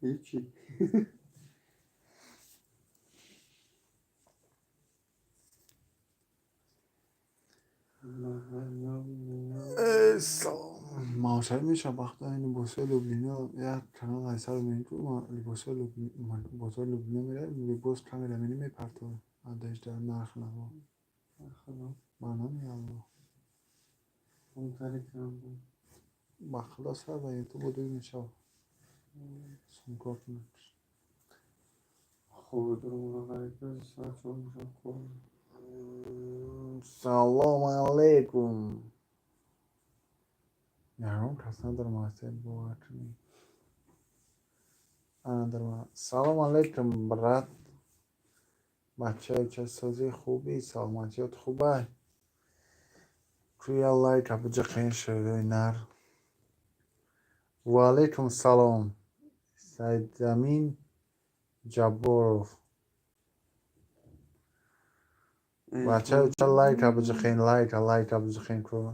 هیچی. معاشر میشه وقتا این بوسه لوبلینا یا kanal هایسر میگو ما بوسه لوبلینا میره بوس کاملا منی میپرتو ادش در نرخ نما خلاص من نمیام اون طریقم بود. با خلاص هر وقت تو بودی میشه سنکوت نمیشه خوب درمون غریبه ساعت چون میشم خوب. سلام علیکم یارم کس نداره ماسه بواتنی انا در سلام علیکم برات بچه چه سازی خوبی سلامتیات خوبه توی لایک ابجا خیلی شده نر و علیکم سلام سید زمین جباروف بچه چه لایک ابجا خیلی لایک ابجا خیلی کرو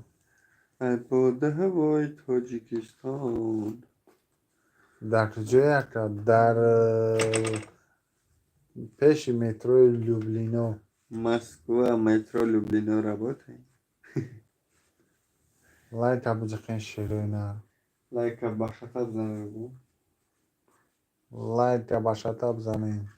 باده هوای تاجیکستان. در کجا یک در پیش مترو لوبلینو مسکو مترو لوبلینا رابطه. لایک ابجا خیلی شده نر لایک بخشتا بزنه بود. لایک باشد زمین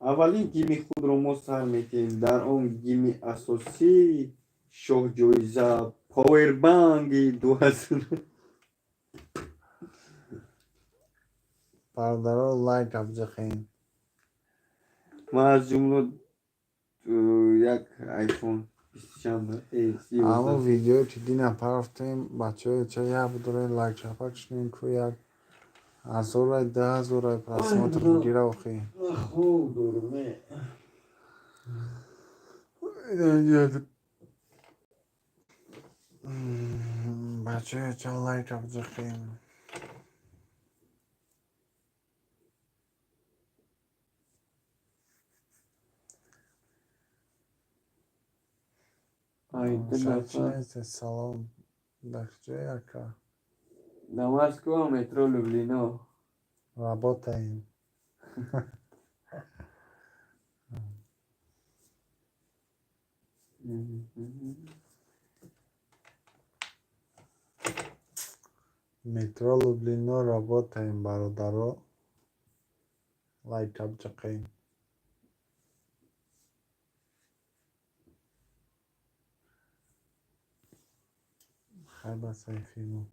اولین گیمی خود رو ما سر میتیم. در اون گیمی اساسی شاه جایزه پاور بانگی 2000. برادرها لایک ابجا خیلی ما از جمله یک آیفون 20 چند اما 13. ویدیو که دی نفر رفتیم بچه چه یه بداره لایک شفاکش نیم که یک 1000 10,000 پرسماتر بگیره و خیلی خوب دورمه. بچه چه لایک ابجا خیلی آیده شاید چی نفر نیست سلام در کجا یکا دمشق مترو لوبلینا. رابط این مترو لوبلینو رابط این برادرها لایک ابجا خیلی خیلی بسه فیلمو